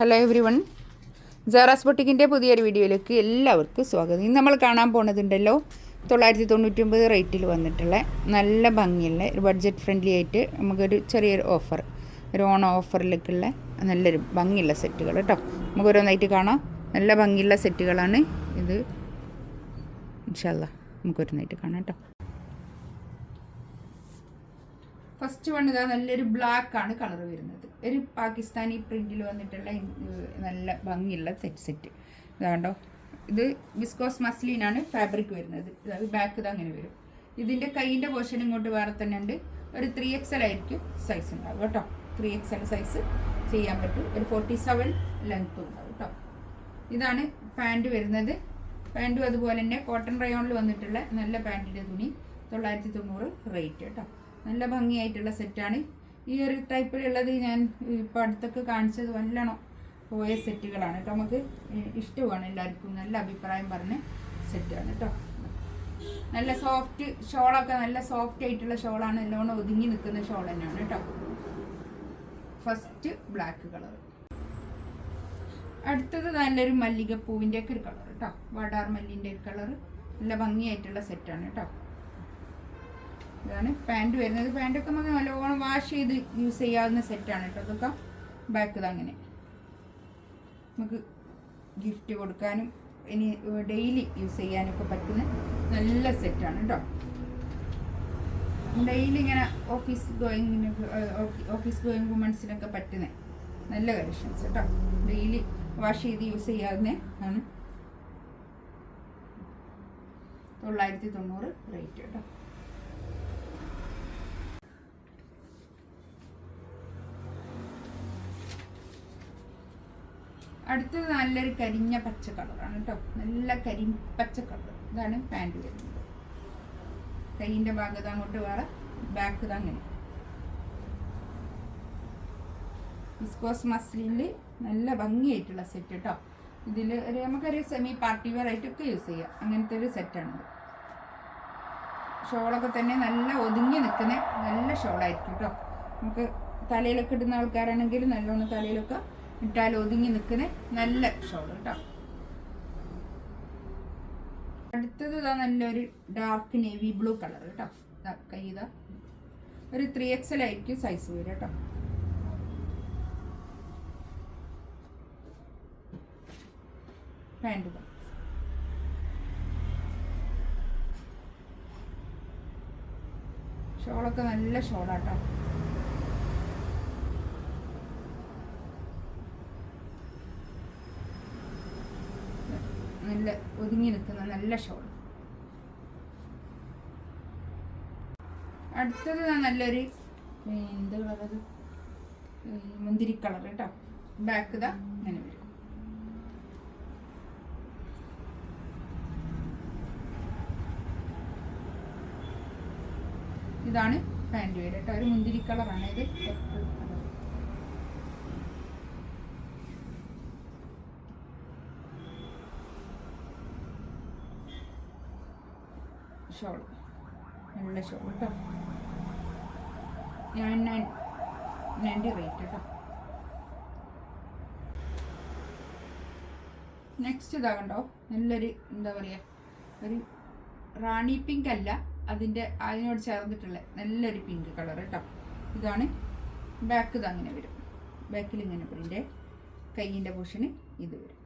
Hello every one, Sara's ബൊട്ടിക്കിൻ്റെ പുതിയൊരു വീഡിയോയിലേക്ക് എല്ലാവർക്കും സ്വാഗതം. ഇന്ന് നമ്മൾ കാണാൻ പോണതുണ്ടല്ലോ 999 റേറ്റിൽ വന്നിട്ടുള്ള നല്ല ഭംഗിയുള്ള ഒരു ബഡ്ജറ്റ് ഫ്രണ്ട്ലി ആയിട്ട് നമുക്കൊരു ചെറിയൊരു ഓഫർ, ഒരു ഓണം ഓഫറിലേക്കുള്ള നല്ലൊരു ഭംഗിയുള്ള സെറ്റുകൾ കേട്ടോ. നമുക്ക് ഓരോന്നായിട്ട് കാണാം. നല്ല ഭംഗിയുള്ള സെറ്റുകളാണ് ഇത്. ഇൻഷാ അല്ലാ നമുക്കൊരോന്നായിട്ട് കാണാം കേട്ടോ. ഫസ്റ്റ് വൺ ഇതാ, നല്ലൊരു ബ്ലാക്ക് ആണ് കളർ വരുന്നത്. ഒരു പാകിസ്ഥാനി പ്രിന്റിൽ വന്നിട്ടുള്ള നല്ല ഭംഗിയുള്ള സെറ്റ് ഇതാണ്ടോ. ഇത് വിസ്കോസ് മസ്ലിനാണ് ഫാബ്രിക് വരുന്നത്. ബാക്ക് ഇത് അങ്ങനെ വരും. ഇതിൻ്റെ കൈയിൻ്റെ പോർഷൻ ഇങ്ങോട്ട് വേറെ തന്നെ ഉണ്ട്. ഒരു 3XL ആയിരിക്കും സൈസ് ഉണ്ടാവും കേട്ടോ. 3XL സൈസ് ചെയ്യാൻ പറ്റും. ഒരു 47 ലെങ്ത്തും ഉണ്ടാവും കേട്ടോ. ഇതാണ് പാൻറ് വരുന്നത്. പാൻറ്റും അതുപോലെ തന്നെ കോട്ടൺ റയോണിൽ വന്നിട്ടുള്ള നല്ല പാൻറ്റിൻ്റെ തുണി 990 റേറ്റ് കേട്ടോ. നല്ല ഭംഗിയായിട്ടുള്ള സെറ്റാണ്. ഈ ഒരു ടൈപ്പിലുള്ളത് ഞാൻ ഇപ്പോൾ അടുത്തൊക്കെ കാണിച്ചത് നല്ലോണം പോയ സെറ്റുകളാണ് കേട്ടോ. നമുക്ക് ഇഷ്ടമാണ്, എല്ലാവർക്കും നല്ല അഭിപ്രായം പറഞ്ഞ സെറ്റാണ് കേട്ടോ. നല്ല സോഫ്റ്റ് ഷോളൊക്കെ, നല്ല സോഫ്റ്റ് ആയിട്ടുള്ള ഷോളാണ്. നല്ലോണം ഒതുങ്ങി നിൽക്കുന്ന ഷോൾ തന്നെയാണ് കേട്ടോ. First black colour. അടുത്തത് നല്ലൊരു മല്ലികപ്പൂവിൻ്റെ ഒക്കെ ഒരു കളർ കേട്ടോ. വടാർ മല്ലിൻ്റെ ഒരു കളർ. നല്ല ഭംഗിയായിട്ടുള്ള സെറ്റാണ് കേട്ടോ. ഇതാണ് പാൻറ് വരുന്നത്. പാൻറ്റൊക്കെ നമുക്ക് നല്ലോണം വാഷ് ചെയ്ത് യൂസ് ചെയ്യാവുന്ന സെറ്റാണ് കേട്ടോ. അതൊക്കെ ബാക്ക് ഇത് അങ്ങനെ നമുക്ക് ഗിഫ്റ്റ് കൊടുക്കാനും ഇനി ഡെയിലി യൂസ് ചെയ്യാനൊക്കെ പറ്റുന്ന നല്ല സെറ്റാണ് കേട്ടോ. ഡെയിലി ഇങ്ങനെ ഓഫീസ് ഗോയിങ് വുമൺസിനൊക്കെ പറ്റുന്ന നല്ല കളക്ഷൻസ് കേട്ടോ. ഡെയിലി വാഷ് ചെയ്ത് യൂസ് ചെയ്യാവുന്ന ആണ്. 990 റേറ്റ് കേട്ടോ. അടുത്തത് നല്ലൊരു കരിഞ്ഞ പച്ച കളറാണ് കേട്ടോ. നല്ല കരിപ്പച്ച കളർ. ഇതാണ് പാൻറ് വരുന്നത്. കൈയിൻ്റെ ഭാഗത്ത് അങ്ങോട്ട് വേറെ, ബാക്ക് ഇത് അങ്ങനെ. വിസ്കോസ് മസ്ലിനിൽ നല്ല ഭംഗിയായിട്ടുള്ള സെറ്റ് കേട്ടോ. ഇതിൽ നമുക്കൊരു സെമി പാർട്ടി വെയർ ആയിട്ടൊക്കെ യൂസ് ചെയ്യാം. അങ്ങനത്തെ ഒരു സെറ്റാണിത്. ഷോളൊക്കെ തന്നെ നല്ല ഒതുങ്ങി നിൽക്കുന്ന നല്ല ഷോളായിരിക്കും കേട്ടോ. നമുക്ക് തലയിലൊക്കെ ഇടുന്ന ആൾക്കാരാണെങ്കിൽ നല്ലോണം തലയിലൊക്കെ ഇട്ടാൽ ഒതുങ്ങി നിൽക്കുന്ന നല്ല ഷോൾ കേട്ടോ. അടുത്തത് ഇതാ, നല്ലൊരു ഡാർക്ക് നേവി ബ്ലൂ കളർ കേട്ടോ. കൈ ഇതാ ഒരു 3XL ആയിരിക്കും സൈസ് വരും കേട്ടോ. പാൻറ് ഷോളൊക്കെ നല്ല ഷോളാട്ടോ. നല്ല ഒതുങ്ങി നിൽക്കുന്ന നല്ല ഷോൾ. അടുത്തത് നല്ലൊരു എന്ത് കളർ, മുന്തിരി കളർ കേട്ടോ. ബാക്ക് ഇതാ അങ്ങനെ വരും. ഇതാണ് പാൻറ് വരും കേട്ടോ. ഒരു മുന്തിരി കളറാണ് ഇത്. ഷോൾ നല്ല ഷോൾ കേട്ടോ. 990 റേറ്റ് കേട്ടോ. നെക്സ്റ്റ് ഇതാ കണ്ടോ, നല്ലൊരു എന്താ പറയുക, ഒരു റാണി പിങ്ക് അല്ല, അതിനോട് ചേർന്നിട്ടുള്ള നല്ലൊരു പിങ്ക് കളർ കേട്ടോ. ഇതാണ് ബാക്ക് ഇത് അങ്ങനെ വരും. ബാക്കിൽ ഇങ്ങനെ പ്രിൻ്റെ, കൈയിൻ്റെ പോർഷന് ഇത് വരും.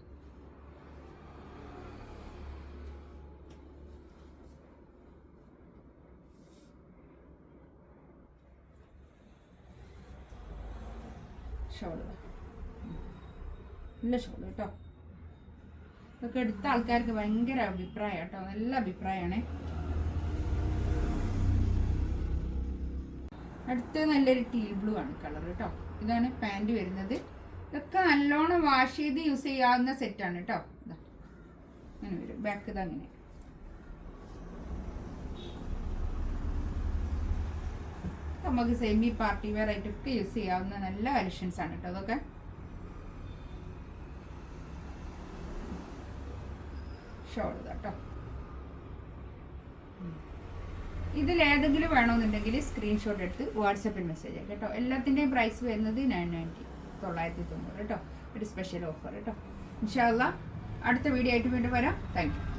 ഷോള് നല്ല ഷോള് കേട്ടോ. ഇതൊക്കെ എടുത്ത ആൾക്കാർക്ക് ഭയങ്കര അഭിപ്രായം കേട്ടോ. നല്ല അഭിപ്രായമാണ്. അടുത്ത നല്ലൊരു ടീൽ ബ്ലൂ ആണ് കളർ കേട്ടോ. ഇതാണ് പാൻറ് വരുന്നത്. ഇതൊക്കെ നല്ലോണം വാഷ് ചെയ്ത് യൂസ് ചെയ്യാവുന്ന സെറ്റാണ് കേട്ടോ. ഇതാ അങ്ങനെ വരും. ബാക്ക് ഇത് അങ്ങനെ. നമുക്ക് സെമി പാർട്ടി വെയർ ആയിട്ടൊക്കെ യൂസ് ചെയ്യാവുന്ന നല്ല കളക്ഷൻസ് ആണ് കേട്ടോ. അതൊക്കെ ഷോൾ കേട്ടോ. ഇതിലേതെങ്കിലും വേണമെന്നുണ്ടെങ്കിൽ സ്ക്രീൻഷോട്ട് എടുത്ത് വാട്സപ്പിൽ മെസ്സേജ് ആക്കാം കേട്ടോ. എല്ലാത്തിൻ്റെയും പ്രൈസ് വരുന്നത് 990 കേട്ടോ. ഒരു സ്പെഷ്യൽ ഓഫർ കേട്ടോ. ഇൻഷാ അല്ലാ അടുത്ത വീഡിയോ ആയിട്ട് വീണ്ടും വരാം. Thank you.